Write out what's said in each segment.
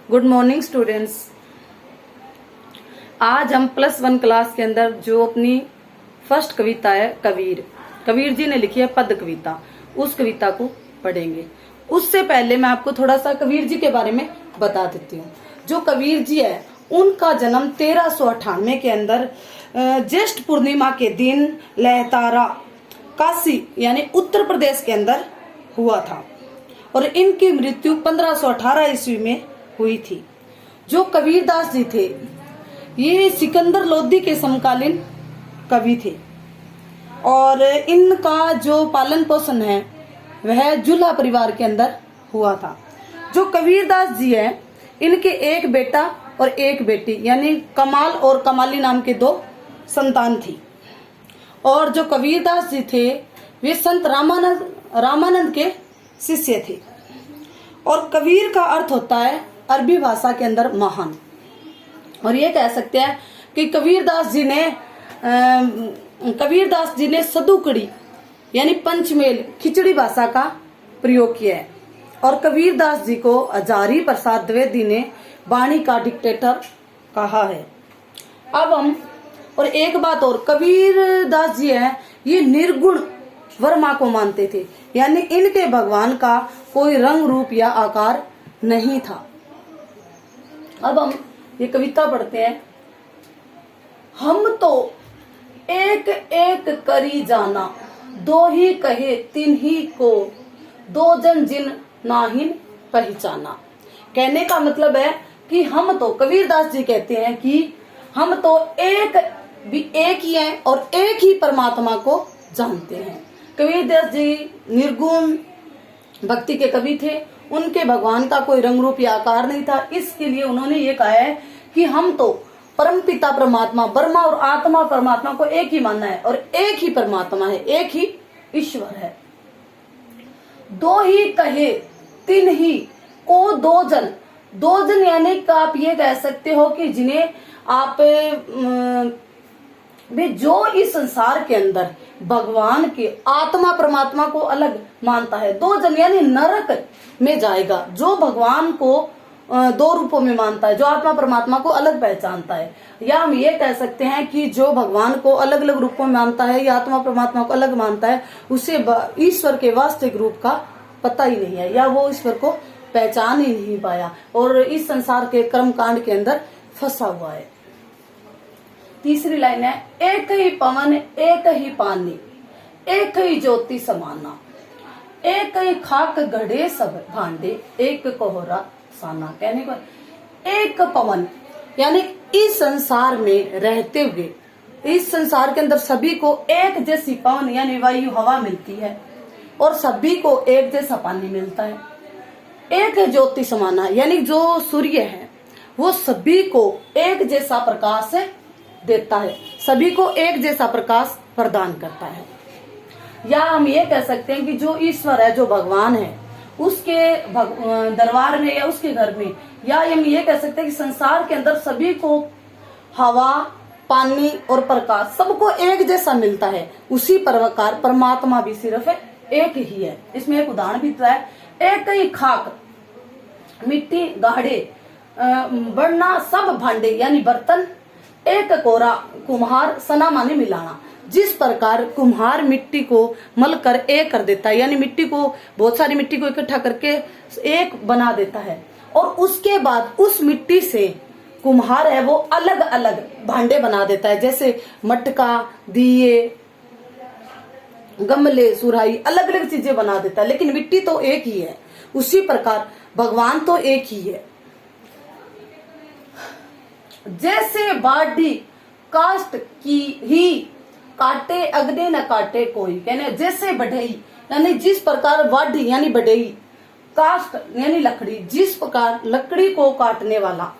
Good morning students. आज हम +1 class के अंदर जो अपनी फर्स्ट कविता है कबीर जी ने लिखी है पद कविता, उस कविता को पढ़ेंगे। उससे पहले मैं आपको थोड़ा सा कबीर जी के बारे में बता देती हूँ। जो कबीर जी है उनका जन्म 1398 के अंदर ज्येष्ठ पूर्णिमा के दिन लहतारा काशी यानी उत्तर प्रदेश के अंदर हुआ था और इनकी मृत्यु 1518 ईस्वी में हुई थी। जो कबीरदास जी थे ये सिकंदर लोदी के समकालीन कवि थे और इनका जो पालन पोषण है वह जुल्हा परिवार के अंदर हुआ था। जो कबीरदास जी है इनके एक बेटा और एक बेटी यानी कमाल और कमाली नाम के 2 संतान थी। और जो कबीरदास जी थे वे संत रामानंद के शिष्य थे। और कबीर का अर्थ होता है अरबी भाषा के अंदर महान। और ये कह सकते हैं कि कबीरदास जी ने सदुकड़ी यानी पंचमेल खिचड़ी भाषा का प्रयोग किया है। और कबीरदास जी को हजारी प्रसाद द्विवेदी ने वाणी का डिक्टेटर कहा है। अब हम और एक बात और, कबीरदास जी है ये निर्गुण वर्मा को मानते थे यानी इनके भगवान का कोई रंग रूप या आकार नहीं था। अब हम ये कविता पढ़ते हैं। हम तो एक एक करी जाना, 2 ही कहे 3 ही को, 2 जन जिन नाहिन पहचाना। कहने का मतलब है कि हम तो, कबीरदास जी कहते हैं कि हम तो एक ही हैं और एक ही परमात्मा को जानते हैं। कबीरदास जी निर्गुण भक्ति के कवि थे, उनके भगवान का कोई रंग रूप या आकार नहीं था। इसके लिए उन्होंने ये कहा है कि हम तो परमपिता परमात्मा ब्रह्मा और आत्मा परमात्मा को एक ही मानना है और एक ही परमात्मा है, एक ही ईश्वर है। 2 ही कहे 3 ही को, 2 जन यानी कि आप ये कह सकते हो कि जिन्हें आप वे जो इस संसार के अंदर भगवान के आत्मा परमात्मा को अलग मानता है। 2 जन यानी नरक में जाएगा जो भगवान को 2 रूपों में मानता है, जो आत्मा परमात्मा को अलग पहचानता है। या हम ये कह सकते हैं कि जो भगवान को अलग अलग रूपों में मानता है या आत्मा परमात्मा को अलग मानता है उसे ईश्वर के वास्तविक रूप का पता ही नहीं है या वो ईश्वर को पहचान ही नहीं पाया और इस संसार के कर्म कांड के अंदर फंसा हुआ है। तीसरी लाइन है, एक ही पवन एक ही पानी, एक ही ज्योति समाना, एक ही खाक घड़े सब भांडे, एक कोहरा साना। कहने को एक पवन यानी इस संसार में रहते हुए इस संसार के अंदर सभी को एक जैसी पवन यानी वायु हवा मिलती है और सभी को एक जैसा पानी मिलता है। एक ज्योति समाना यानी जो सूर्य है वो सभी को एक जैसा प्रकाश देता है, सभी को एक जैसा प्रकाश प्रदान करता है। या हम ये कह सकते हैं कि जो ईश्वर है, जो भगवान है, उसके दरबार में या उसके घर में, या हम ये कह सकते हैं कि संसार के अंदर सभी को हवा पानी और प्रकाश सबको एक जैसा मिलता है। उसी प्रकार परमात्मा भी सिर्फ एक ही है। इसमें एक उदाहरण भी है, एक ही खाक मिट्टी गाढ़े बढ़ना सब भांडे यानी बर्तन, एक कोरा कुम्हार सना माने मिलाना। जिस प्रकार कुम्हार मिट्टी को मल कर एक कर देता है यानी मिट्टी को बहुत सारी मिट्टी को इकट्ठा करके एक बना देता है और उसके बाद उस मिट्टी से कुम्हार है वो अलग अलग भांडे बना देता है, जैसे मटका, दिए, गमले, सुराही, अलग अलग चीजें बना देता है लेकिन मिट्टी तो एक ही है। उसी प्रकार भगवान तो एक ही है। जैसे बाढ़ी काष्ट की ही काटे अग्नि न काटे कोई। कहने जैसे बढ़ई यानी जिस प्रकार बाढ़ी यानी बढ़ई, काष्ट यानी लकड़ी, जिस प्रकार लकड़ी को काटने वाला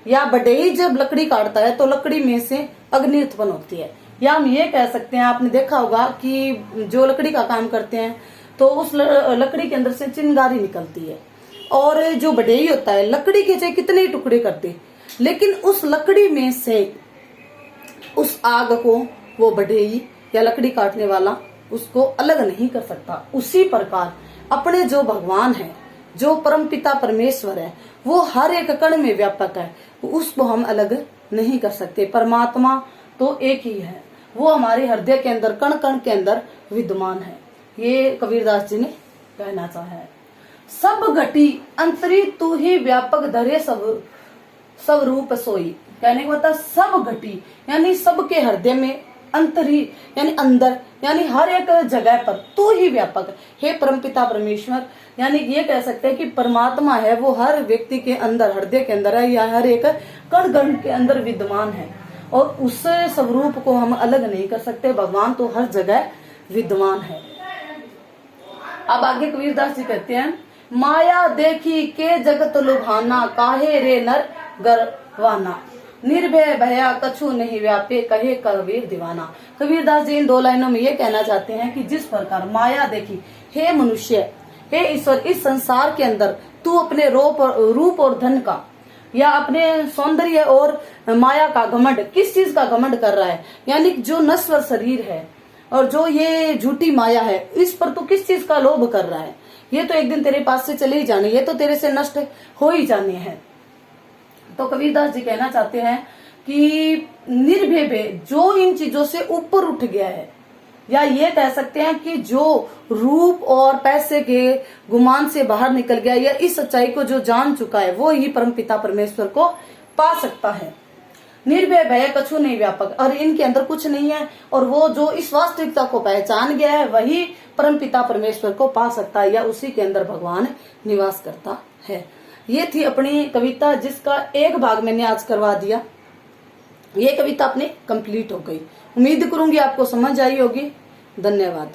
या बढ़ई जब लकड़ी काटता है तो लकड़ी में से अग्नि उत्पन्न होती है। या हम ये कह सकते हैं, आपने देखा होगा कि जो लकड़ी का काम करते हैं तो उस लकड़ी के अंदर से चिंगारी निकलती है और जो बढ़ई होता है लकड़ी के चाहे कितने टुकड़े करते लेकिन उस लकड़ी में से उस आग को वो बढ़ई या लकड़ी काटने वाला उसको अलग नहीं कर सकता। उसी प्रकार अपने जो भगवान है, जो परम पिता परमेश्वर है, वो हर एक कण में व्यापक है, उसको हम अलग नहीं कर सकते। परमात्मा तो एक ही है, वो हमारे हृदय के अंदर, कण कण के अंदर विद्यमान है। ये कबीरदास जी ने कहना चाहा है। सब घटी अंतरी तू ही व्यापक धरे सब रूप सोई। कहने का मतलब सब घटी यानी सबके हृदय में, अंतरी यानी अंदर, यानी हर एक जगह पर तू ही व्यापक है परमपिता परमेश्वर। यानी ये कह सकते हैं कि परमात्मा है वो हर व्यक्ति के अंदर, हृदय के अंदर है, या हर एक कण कण के अंदर विद्यमान है, और उस स्वरूप को हम अलग नहीं कर सकते। भगवान तो हर जगह विद्यमान है। अब आगे कबीरदास जी कहते हैं, माया देखी के जगत लुभाना, काहे रे नर गरवाना, निर्भय भया कछु नहीं व्यापे, कहे कबीर दीवाना। कबीरदास जी इन दो लाइनों में ये कहना चाहते हैं कि जिस प्रकार माया देखी, हे मनुष्य, हे ईश्वर, इस संसार के अंदर तू अपने रूप और धन का, या अपने सौंदर्य और माया का घमंड, किस चीज का घमंड कर रहा है, यानी जो नश्वर शरीर है और जो ये झूठी माया है, इस पर तू किस चीज का लोभ कर रहा है। ये तो एक दिन तेरे पास से चले ही जाने, ये तो तेरे से नष्ट हो ही जाने हैं। तो कबीरदास जी कहना चाहते हैं कि निर्भय, जो इन चीजों से ऊपर उठ गया है, या ये कह सकते हैं कि जो रूप और पैसे के गुमान से बाहर निकल गया, या इस सच्चाई को जो जान चुका है, वो ही परमपिता परमेश्वर को पा सकता है। निर्भय भय कछु नहीं व्यापक, और इनके अंदर कुछ नहीं है, और वो जो इस वास्तविकता को पहचान गया है, वही परमपिता परमेश्वर को पा सकता है, या उसी के अंदर भगवान निवास करता है। ये थी अपनी कविता, जिसका एक भाग मैंने आज करवा दिया। ये कविता अपनी कंप्लीट हो गई। उम्मीद करूंगी आपको समझ आई होगी। धन्यवाद।